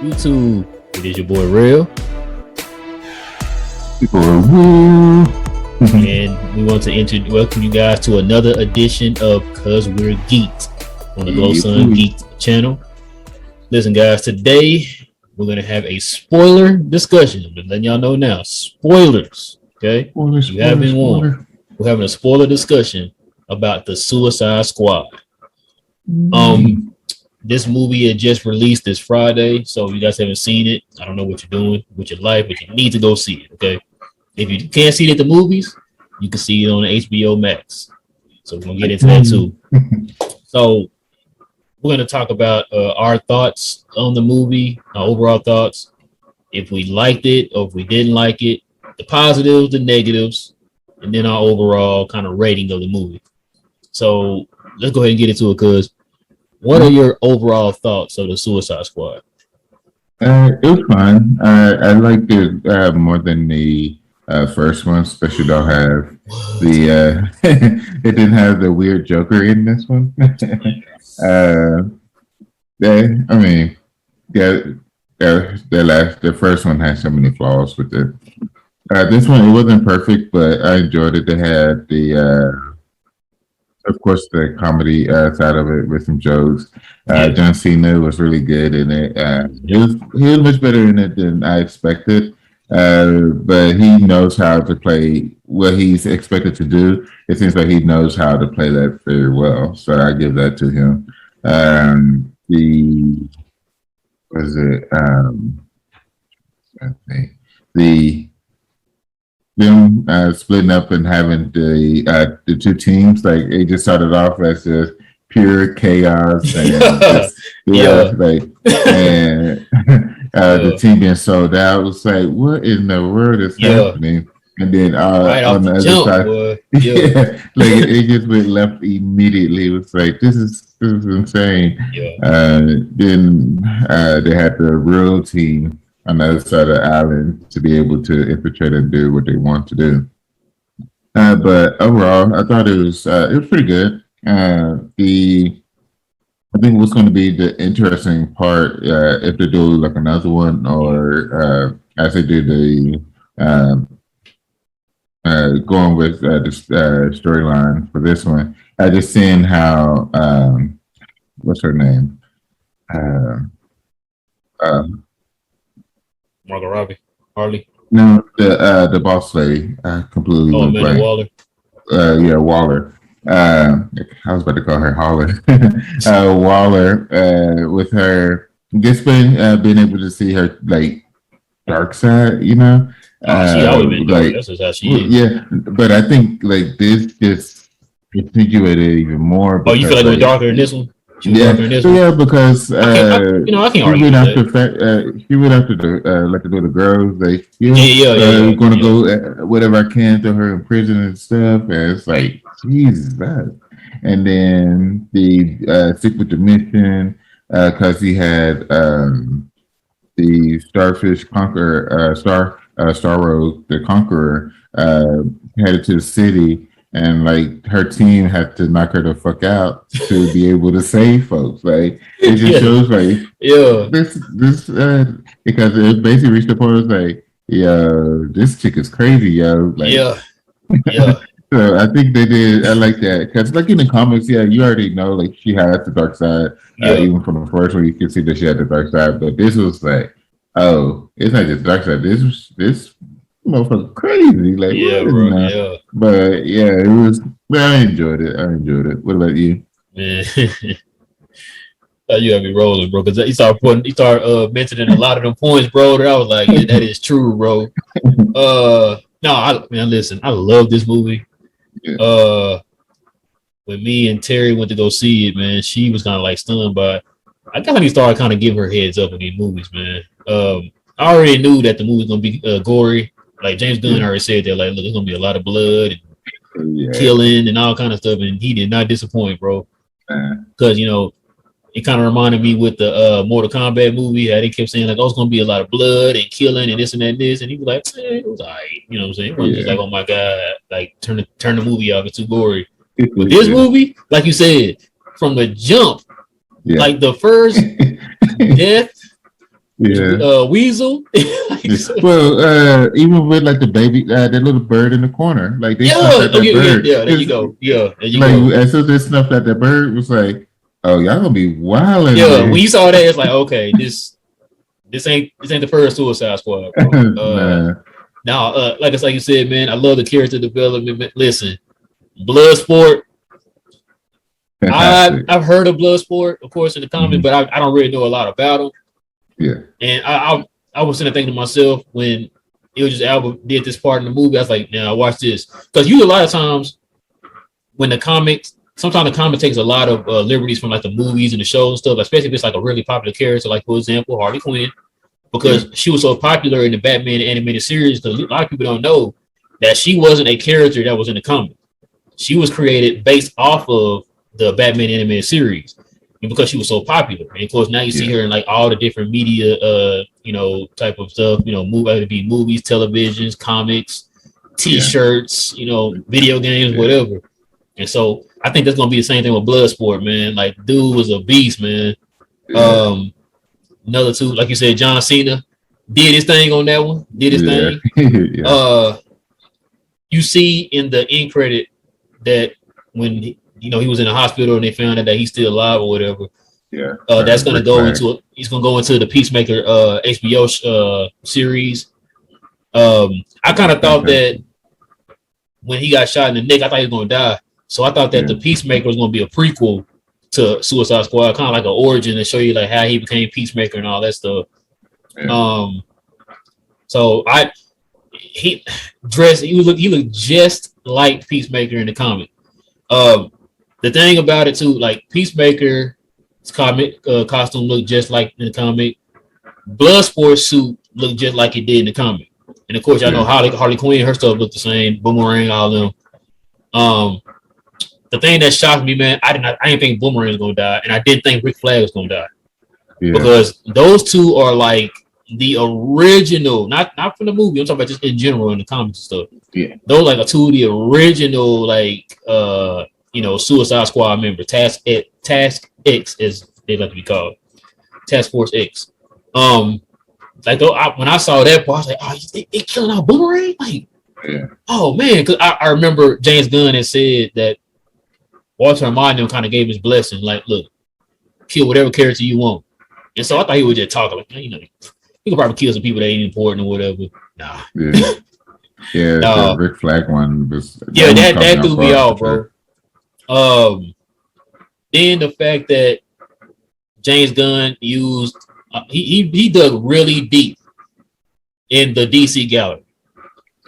YouTube. It is your boy Real, and we want to welcome you guys to another edition of Cause We're Geek'D on the Glow Sun Geek'D channel. Listen, guys, today we're gonna have a spoiler discussion. I'm letting y'all know now, spoilers. Okay, you have been warned. We're having a spoiler discussion about the Suicide Squad. This movie had just released this Friday, so if you guys haven't seen it, I don't know what you're doing with your life, but you need to go see it, okay? If you can't see it at the movies, you can see it on HBO Max. So we're going to get into that too. So we're going to talk about our thoughts on the movie, our overall thoughts, if we liked it or if we didn't like it, the positives, the negatives, and then our overall kind of rating of the movie. So let's go ahead and get into it, cuz. What are your overall thoughts of the Suicide Squad? It was fun. I liked it more than the first one, especially don't have the it didn't have the weird Joker in this one. The first one had so many flaws with it. This one, it wasn't perfect, but I enjoyed it. They had of course, the comedy side of it with some jokes. John Cena was really good in it. He was much better in it than I expected. But he knows how to play what he's expected to do. It seems like he knows how to play that very well. So I give that to him. Them splitting up and having the two teams, like it just started off as just pure chaos and the team being sold out. It was like, what in the world is happening? And then on the other side, it just went left immediately. It was like, this is insane. Then they had the real team on the other side of the island to be able to infiltrate and do what they want to do. But overall, I thought it was pretty good. I think what's going to be the interesting part, if they do like another one or as they do the going with this storyline for this one, just seeing how what's her name? Margot Robbie, Harley. No, the boss lady. Completely. Oh, Amanda Waller. Waller. I was about to call her Holler. Waller. With her, just being able to see her like dark side, you know. She always been dark. That's just how she is. Yeah, but I think like this just accentuated even more. Oh, you feel like it was darker in this one? Because I can't argue. She went after the girls. Like, going to go whatever I can to her in prison and stuff. And it's like, Jesus. And then the stick with the mission because he had the Starfish Conqueror, Star Road, the Conqueror, headed to the city. And like her team had to knock her the fuck out to be able to save folks. Like it just shows like this because it basically reached the point like, this chick is crazy, yo. Like, So I think they did. I like that because like in the comics, you already know like she has the dark side. Even from the first one, you can see that she had the dark side. But this was like, oh, it's not just dark side. This motherfucker crazy, like But it was. Well, I enjoyed it. What about you? Man, you gotta be rolling, bro. Because he started mentioning a lot of them points, bro. That I was like, that is true, bro. Listen, I love this movie. When me and Terry went to go see it, man, she was kind of like stunned by. I kind of started kind of giving her heads up in these movies, man. I already knew that the movie was gonna be gory. Like James Gunn already said that, like, look, there's gonna be a lot of blood and killing and all kind of stuff, and he did not disappoint, bro. Because it kind of reminded me with the Mortal Kombat movie how they kept saying like, oh, it's gonna be a lot of blood and killing and this and that and this, and he was like, it was alright, you know what I'm saying? It wasn't just like, oh my god, like turn the movie off, it's too gory. But this movie, like you said, from the jump, like the first death Weasel. Well, even with like the baby, that little bird in the corner, like they snuffed at that bird. There you go. Yeah, there you like, go. As soon as they snuffed at that bird, it was like, oh, y'all gonna be wilding. Yeah, when you saw that, it's like, okay, this ain't the first Suicide Squad, bro. Nah. Now, like you said, man, I love the character development. Listen, Bloodsport. I've heard of Bloodsport, of course, in the comics, but I don't really know a lot about him. Yeah. And I was sitting there thinking to myself when Idris Elba did this part in the movie, I was like, now watch this. Because a lot of times when sometimes the comic takes a lot of liberties from like the movies and the shows and stuff, especially if it's like a really popular character, like for example, Harley Quinn, because she was so popular in the Batman animated series, because a lot of people don't know that she wasn't a character that was in the comic. She was created based off of the Batman animated series. And because she was so popular, and of course now you see her in like all the different media, type of stuff. Whether it be movies, televisions, comics, T-shirts, video games, whatever. And so I think that's gonna be the same thing with Bloodsport, man. Like, dude was a beast, man. Yeah. Another two, like you said, John Cena did his thing on that one. Did his thing. You see in the end credit that when he was in the hospital and they found out that he's still alive or whatever. Yeah. That's gonna go into he's gonna go into the Peacemaker HBO series. I kind of thought that when he got shot in the neck, I thought he was gonna die. So I thought that the Peacemaker was gonna be a prequel to Suicide Squad, kind of like an origin to show you like how he became Peacemaker and all that stuff. Yeah. So he looked just like Peacemaker in the comic. The thing about it too, like Peacemaker's costume looked just like in the comic. Bloodsport suit looked just like it did in the comic. And of course, y'all know Harley Quinn, her stuff looked the same. Boomerang, all them. The thing that shocked me, man, I didn't think Boomerang was gonna die, and I didn't think Rick Flag was gonna die. Yeah. Because those two are like the original, not from the movie. I'm talking about just in general in the comics and stuff. Yeah, those like two of the original Suicide Squad members, Task X, as they like to be called, Task Force X. When I saw that part, I was like, oh, they killing out Boomerang? Like, oh man, because I remember James Gunn had said that Walter Amado kind of gave his blessing, like, look, kill whatever character you want. And so I thought he would just talk like, he could probably kill some people that ain't important or whatever. Nah. Yeah, the Rick Flag one was. That threw me off, bro. Then the fact that James Gunn used he dug really deep in the DC gallery.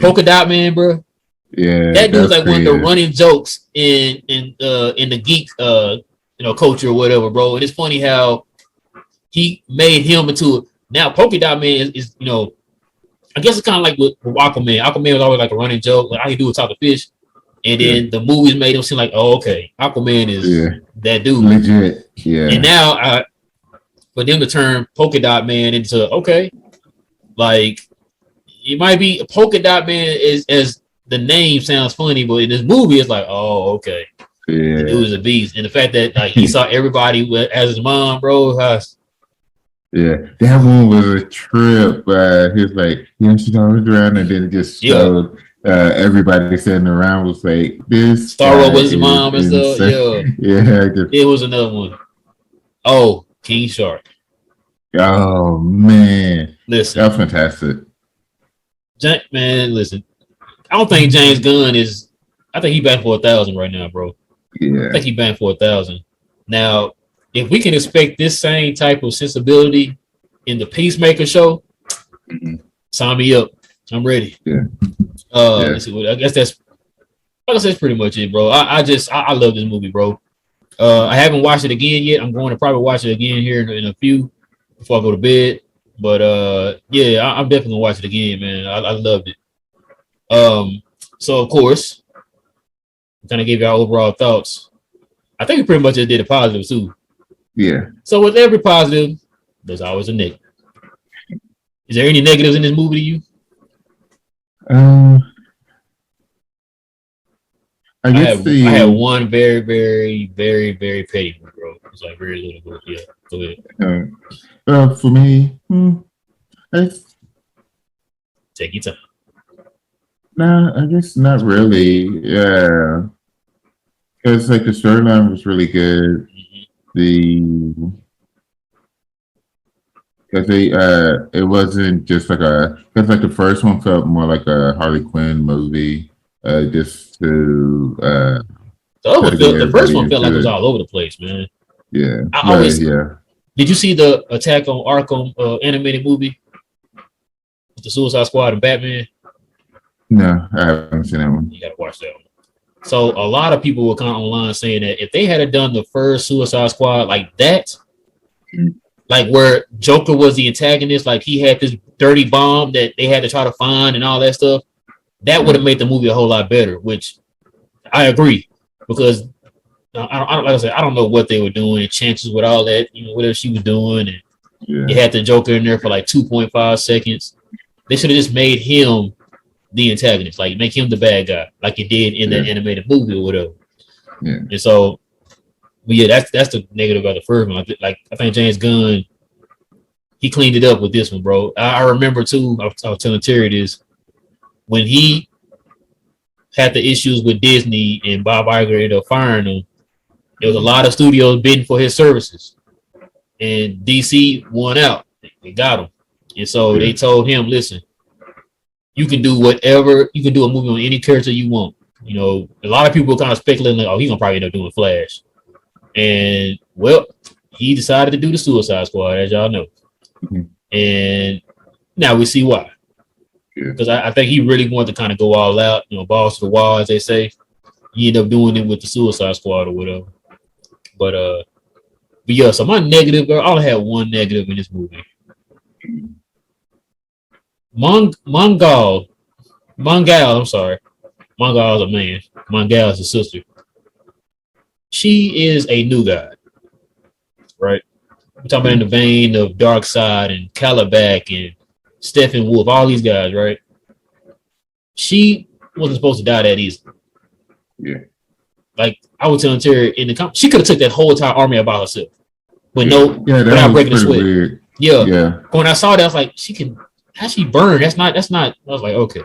Polkadot Man, bro. Yeah, that dude's like one of the running jokes in the geek culture or whatever, bro. And it's funny how he made him into now Polkadot Man is I guess it's kind of like with Aquaman. Aquaman was always like a running joke, like all he do is talk to fish. And then the movies made him seem like, oh, okay, Aquaman is that dude. Legit. Yeah. And now for them to turn Polkadot Man into like it might be Polkadot Man as the name sounds funny, but in this movie it's like, oh, okay. Yeah. The dude is a beast. And the fact that like he saw everybody as his mom, bro. Yeah, that one was a trip. He was like, she was around, and then it just showed everybody sitting around was like, this Starro was his mom and stuff. Yeah. It was another one. Oh, King Shark. Oh man, listen, that's fantastic. Man, listen, I don't think James Gunn is. I think he back for 1,000 right now, bro. Yeah, I think he back for 1,000 now. If we can expect this same type of sensibility in the Peacemaker show, sign me up. I'm ready. Yeah. Let's see, I guess that's pretty much it, bro. I love this movie, bro. I haven't watched it again yet. I'm going to probably watch it again here in a few before I go to bed. But I'm definitely gonna watch it again, man. I loved it. So of course, I kind of gave y'all overall thoughts. I think we pretty much just did a positive too. Yeah. So with every positive, there's always a negative. Is there any negatives in this movie to you? I guess I had one very, very, very, very petty one, bro. It's like very little, but yeah. Go ahead. For me, Take your time. nah, I guess not really. Yeah, because like the storyline was really good. The Because it wasn't just like because like the first one felt more like a Harley Quinn movie, just to the first one felt like it was all over the place, man. Yeah, yeah. Did you see the Attack on Arkham animated movie with the Suicide Squad and Batman? No, I haven't seen that one. You gotta watch that one. So a lot of people were kind of online saying that if they had done the first Suicide Squad like that. Like where Joker was the antagonist, like he had this dirty bomb that they had to try to find and all that stuff. That would have made the movie a whole lot better, which I agree. Because I like I said, I don't know what they were doing, chances with all that, whatever she was doing, and you had the Joker in there for like 2.5 seconds. They should have just made him the antagonist, like make him the bad guy, like it did in the animated movie or whatever. Yeah. And so. But yeah, that's the negative about the first one. Like I think James Gunn, he cleaned it up with this one, bro. I remember too. I was telling Terry this when he had the issues with Disney and Bob Iger ended up firing him. There was a lot of studios bidding for his services, and DC won out. They got him, and so they told him, "Listen, you can do whatever. You can do a movie on any character you want." A lot of people kind of speculating like, "Oh, he's gonna probably end up doing Flash." And well, he decided to do the Suicide Squad, as y'all know. Mm-hmm. And now we see why. Because I think he really wanted to kind of go all out, balls to the wall, as they say. He ended up doing it with the Suicide Squad or whatever. But yeah, so my negative, girl, I only had one negative in this movie. Mongal, I'm sorry. Mongal is a man. Mongal is a sister. She is a new god, right? We're talking about in the vein of Darkseid and Calabac and Stephen Wolf, all these guys, right? She wasn't supposed to die that easy. Yeah. Like I was telling Terry she could have took that whole entire army about herself, without breaking a sweat. Weird. Yeah. When I saw that, I was like, how she burn? That's not. I was like, okay.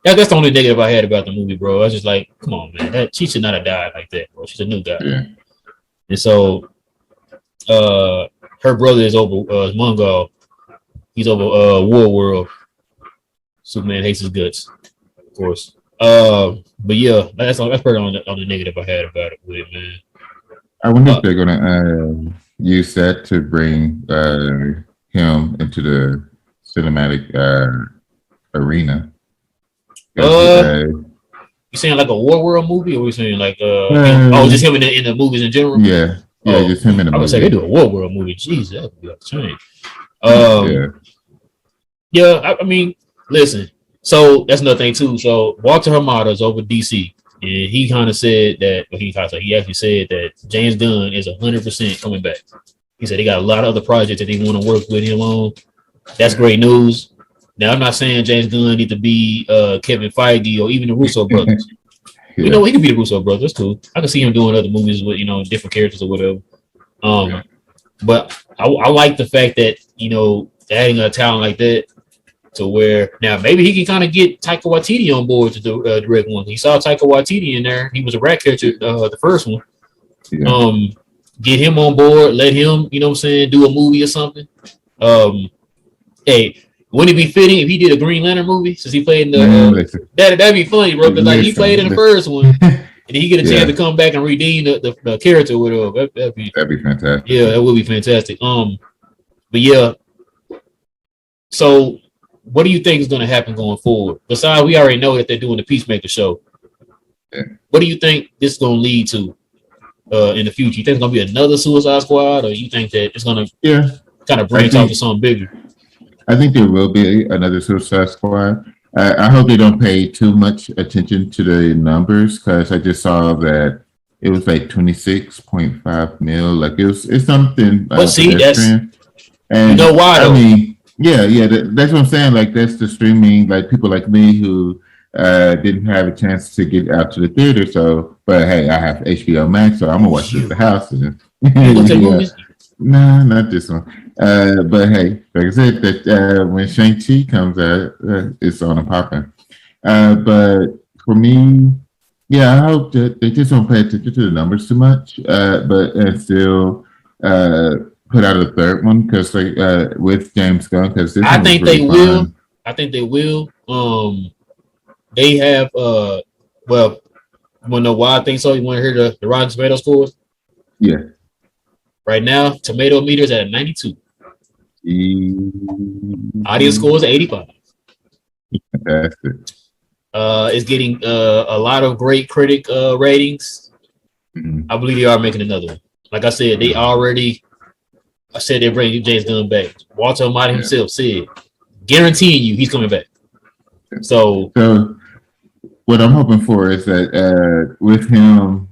That's the only negative I had about the movie, bro. I was just like, come on, man. She should not have died like that, bro. She's a new guy. Yeah. And so her brother is over Mongol. He's over War World. Superman hates his guts, of course. But yeah, that's pretty on the negative I had about it with it, man. I wonder if they're gonna use that to bring him into the cinematic arena. You saying like a War World movie, or we saying like just him in the movies in general? Yeah, just him in the movie. I would say they do a War World movie. Jeez, that would be a change. I mean, listen. So that's another thing too. So Walter Hamada is over DC, and he kind of said that. He actually said that James Gunn is 100% coming back. He said he got a lot of other projects that they want to work with him on. That's great news. Now, I'm not saying James Gunn need to be Kevin Feige or even the Russo brothers. He could be the Russo brothers. That's cool. I can see him doing other movies with different characters or whatever. But I like the fact that adding a talent like that to where now maybe he can kind of get Taika Waititi on board to direct one. He saw Taika Waititi in there. He was a rat catcher the first one. Yeah. Get him on board. Let him do a movie or something. Hey. Wouldn't it be fitting if he did a Green Lantern movie since he played in the that'd be funny, bro? Because like he played in the first one, and then he get a chance to come back and redeem the character or whatever. That'd be fantastic. Yeah, that would be fantastic. But yeah. So, what do you think is going to happen going forward? Besides, we already know that they're doing the Peacemaker show. Yeah. What do you think this is going to lead to in the future? You think it's going to be another Suicide Squad, or you think that it's going to kind of branch out to something bigger? I think there will be another Suicide Squad. I hope they don't pay too much attention to the numbers because I just saw that it was like 26.5 mil. Like it's something. But see, that's and you know why? I mean, that's what I'm saying. Like that's the streaming. Like people like me who Didn't have a chance to get out to the theater, so but hey, I have HBO Max, so I'm gonna watch it at the house. And, yeah. Nah, not this one. But hey, like I said, that when Shang-Chi comes out, it's on and popping. But for me, yeah, I hope that they just don't pay attention to the numbers too much, but and still put out a third one because like with James Gunn because this I one was think really they will. fun. I think they will. They have well, you wanna know why I think so? You wanna hear the Rotten Tomato scores? Yeah. Right now, tomato meters at 92. Audience scores at 85. Fantastic. It's getting a lot of great critic ratings. Mm-hmm. I believe they are making another one. Like I said, they already. I said they're bringing James Gunn back. Walter Amati himself said, guaranteeing you, he's coming back. So what I'm hoping for is that with him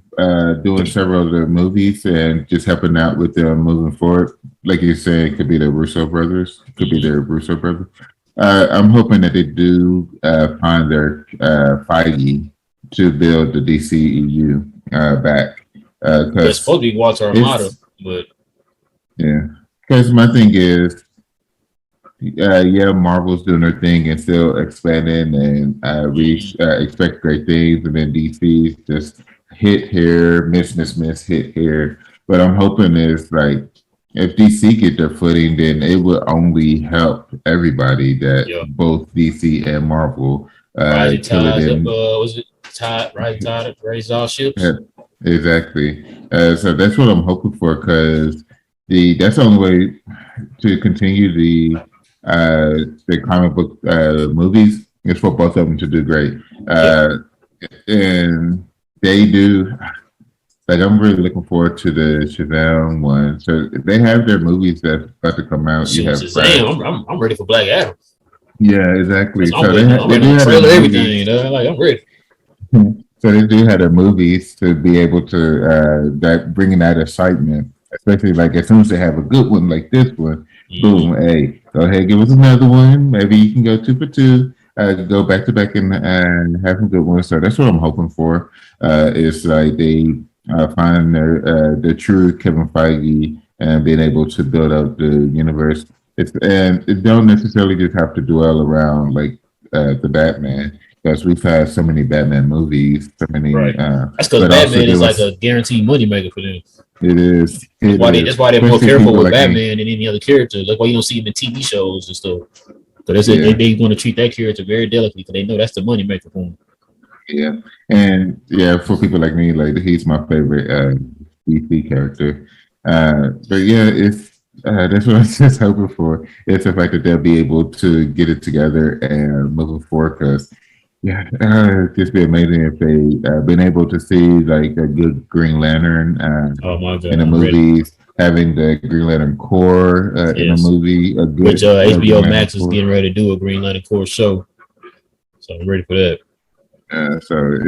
doing several of the movies and just helping out with them moving forward, like you said, it could be the Russo brothers, I'm hoping that they do find their Feige to build the DCEU back. It's supposed to be Walter Amati, but yeah, because my thing is, Marvel's doing their thing and still expanding, and we expect great things, and then DC's just hit here, miss, hit here. But I'm hoping is like if DC get their footing, then it will only help everybody that both DC and Marvel. Rising Tide, was it Tide? Rising Tide raised all ships. Yeah, exactly. So that's what I'm hoping for because that's the only way to continue the comic book movies is for both of them to do great. And they do. Like I'm really looking forward to the Shazam one. So they have their movies that's about to come out. You have Shazam. I'm ready for Black Adam. Yeah, exactly. So they do have everything. Like I'm ready. So they do have their movies to be able to that bringing that excitement, especially like as soon as they have a good one like this one, boom, hey, go ahead, give us another one. Maybe you can go 2 for 2. Go back to back and have some good ones. So that's what I'm hoping for. Is like they find the true Kevin Feige and being able to build up the universe. And it don't necessarily just have to dwell around like the Batman because we've had so many Batman movies, so many. Right. That's because Batman is like a guaranteed moneymaker for them. It is. That's why they're more careful with like Batman than any other character. That's why you don't see him in TV shows and stuff. So they want to treat that character very delicately because they know that's the moneymaker for them. Yeah, and for people like me, like he's my favorite DC character. But yeah, it's that's what I'm just hoping for. It's the fact that they'll be able to get it together and moving forward. Because it'd just be amazing if they been able to see like a good Green Lantern in the movies. Having the Green Lantern Corps in a movie, which HBO Max is getting ready to do a Green Lantern Corps show. So I'm ready for that. So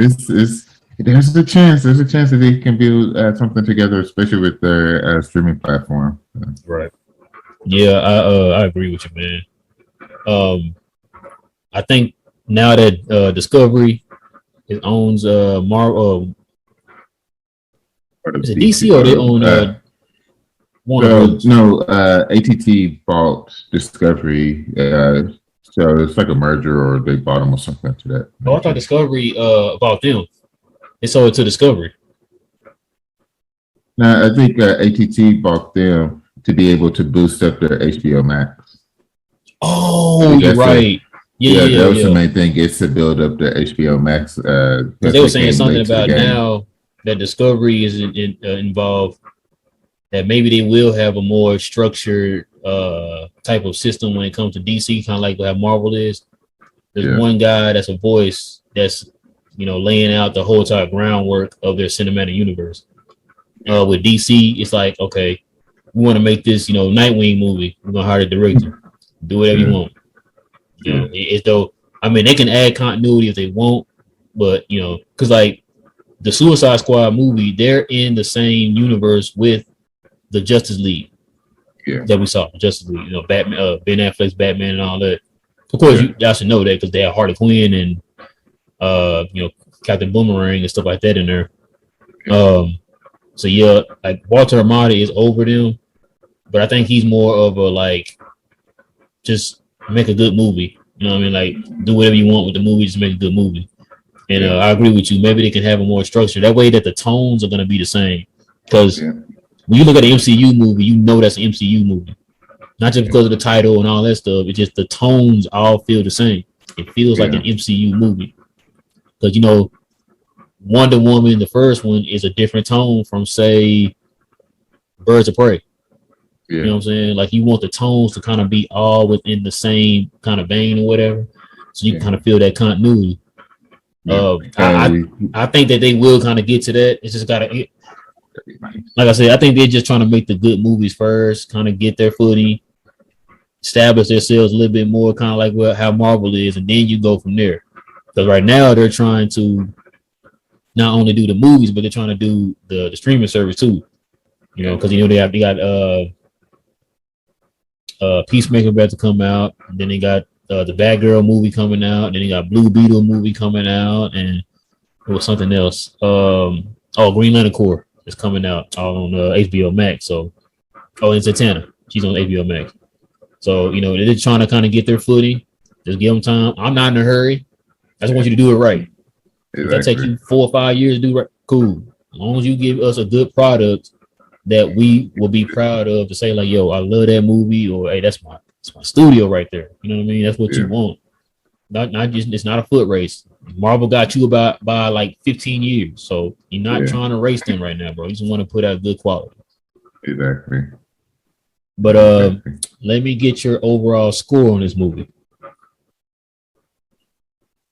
there's a chance that they can build something together, especially with their streaming platform. Right. Yeah, I agree with you, man. I think now that Discovery owns Marvel, is it DC or they own? ATT bought Discovery. So it's like a merger, or they bought them or something to that. Oh, I thought Discovery bought them. They sold it to Discovery. No, I think ATT bought them to be able to boost up their HBO Max. Oh, you're right. That was the main thing. Is to build up the HBO Max. They were saying something about now that Discovery is involved, that maybe they will have a more structured type of system when it comes to DC, kind of like how Marvel is. There's one guy that's a voice that's laying out the whole entire groundwork of their cinematic universe. With DC, it's like, okay, we want to make this Nightwing movie. We're gonna hire the director, do whatever you want. It's though they can add continuity if they want, but because like the Suicide Squad movie, they're in the same universe with the Justice League that we saw. Justice League, Batman, Ben Affleck's Batman and all that. Of course, y'all should know that because they have Harley Quinn and Captain Boomerang and stuff like that in there. So yeah, like Walter Amati is over them, but I think he's more of a like just make a good movie. You know what I mean? Like do whatever you want with the movie, just make a good movie. And I agree with you. Maybe they can have a more structure. That way that the tones are gonna be the same. Because when you look at an MCU movie, you know that's an MCU movie. Not just because of the title and all that stuff. It's just the tones all feel the same. It feels like an MCU movie. Because Wonder Woman, the first one, is a different tone from, say, Birds of Prey. You know what I'm saying? Like you want the tones to kind of be all within the same kind of vein or whatever, so you can kind of feel that continuity. I think that they will kind of get to that. It's just gotta, like I said, I think they're just trying to make the good movies first, kind of get their footing, establish themselves a little bit more, kind of like how Marvel is, and then you go from there. Because right now they're trying to not only do the movies, but they're trying to do the streaming service too. Because they got Peacemaker about to come out, and then they got the Batgirl movie coming out, and then they got Blue Beetle movie coming out, and it was something else. Green Lantern Corps is coming out on HBO Max. So, and Zatanna, she's on HBO Max. So they're just trying to kind of get their footing. Just give them time. I'm not in a hurry. I just want you to do it right. Exactly. If that take you 4 or 5 years to do right, cool. As long as you give us a good product that we will be proud of to say like, yo, I love that movie, or hey, that's my studio right there. You know what I mean? That's what you want. Not just, it's not a foot race. Marvel got you by like 15 years. So you're not trying to race them right now, bro. You just want to put out good quality. Exactly. But let me get your overall score on this movie.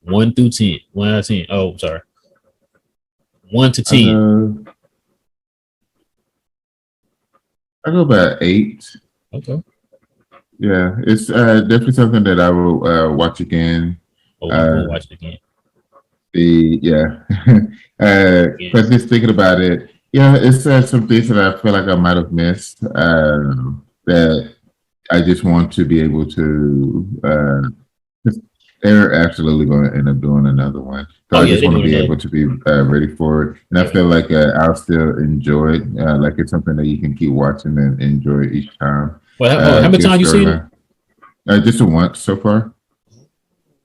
1 through 10. 1 out of 10. Oh, sorry. 1 to 10. I go about 8. Okay. Yeah, it's definitely something that I will watch again. We'll watch it again. But just thinking about it, it's some things that I feel like I might have missed that I just want to be able to. They're absolutely going to end up doing another one. So I just want to be able to be ready for it. And I feel like I'll still enjoy it. Like it's something that you can keep watching and enjoy each time. Well, how many times you seen it? Just once so far.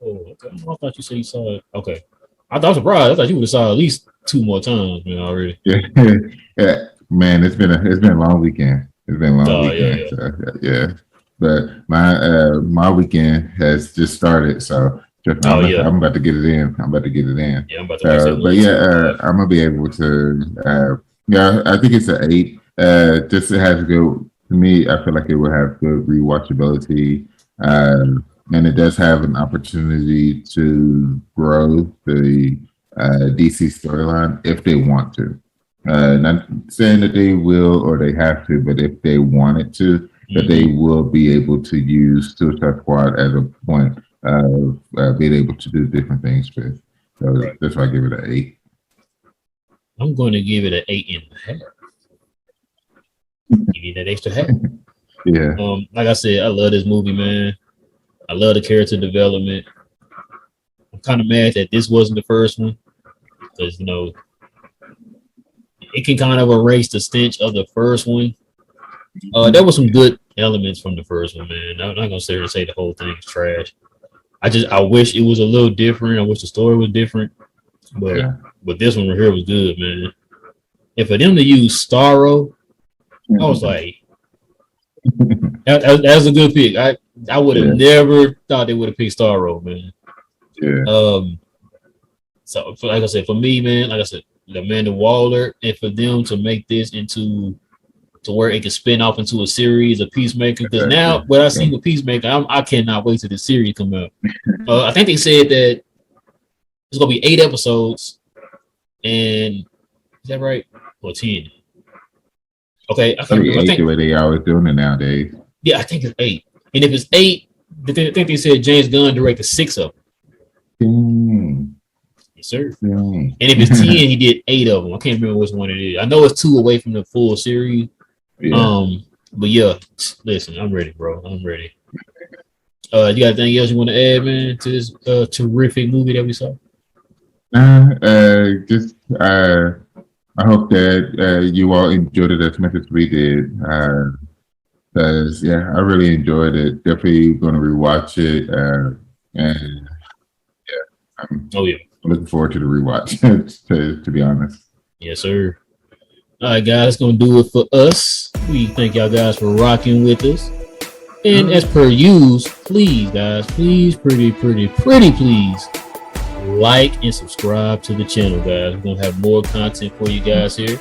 Oh, okay. I thought you said you saw it. Okay. I was surprised. I thought you would have saw it at least 2 more times, already. Yeah, man, it's been a long weekend. It's been a long weekend. So, but my weekend has just started, so I'm about to get it in. Yeah, I'm about to. I'm gonna be able to. I think it's an 8. Just it has to go. To me, I feel like it will have good rewatchability, and it does have an opportunity to grow the DC storyline if they want to. Not saying that they will or they have to, but if they wanted to, that they will be able to use Suicide Squad as a point of being able to do different things with. So that's why I give it an 8. I'm going to give it an 8.5. Give you that extra half. Yeah. Like I said, I love this movie, man. I love the character development. I'm kind of mad that this wasn't the first one, because it can kind of erase the stench of the first one. There was some good elements from the first one, man. I'm not gonna sit here and say the whole thing is trash. I wish it was a little different. I wish the story was different, but this one right here was good, man. And for them to use Starro, I was like, that was a good pick. I would have never thought they would have picked Starro, man. Yeah. So like I said, for me, man, like I said, Amanda Waller, and for them to make this to where it can spin off into a series of Peacemaker. Because now what I see with Peacemaker, I cannot wait till the series come out. I think they said that it's gonna be 8 episodes, and is that right? Or 10? Okay, I think the way they always doing it nowadays. Yeah, I think it's 8. And if it's 8, I think they said James Gunn directed 6 of them. Yes, sir. And if it's 10, he did 8 of them. I can't remember which one it is. I know it's 2 away from the full series. But yeah, listen, I'm ready, bro. I'm ready. You got anything else you want to add, man, to this terrific movie that we saw? Just I hope that you all enjoyed it as much as we did. Because I really enjoyed it. Definitely going to rewatch it. And I'm looking forward to the rewatch. to be honest. Yes, sir. All right, guys, that's gonna do it for us. We thank y'all guys for rocking with us. And as per use, please, guys, please, pretty please, like and subscribe to the channel, guys. We're gonna have more content for you guys here.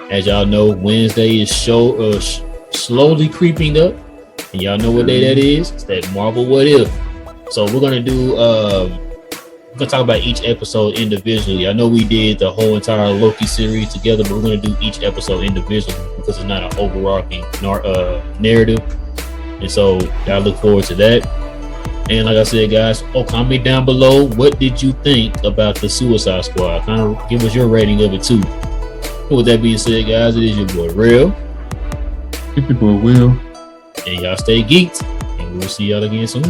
As y'all know, Wednesday is slowly creeping up, and y'all know what day that is. It's that Marvel What If. So we're gonna do we're gonna talk about each episode individually. I know we did the whole entire Loki series together, but we're gonna do each episode individually because it's not an overarching narrative. And so y'all look forward to that. And like I said, guys, comment down below, what did you think about the Suicide Squad? Kind of give us your rating of it too. And with that being said, guys, it is your boy Real. It's your boy Will. And y'all stay geeked, and we'll see y'all again soon.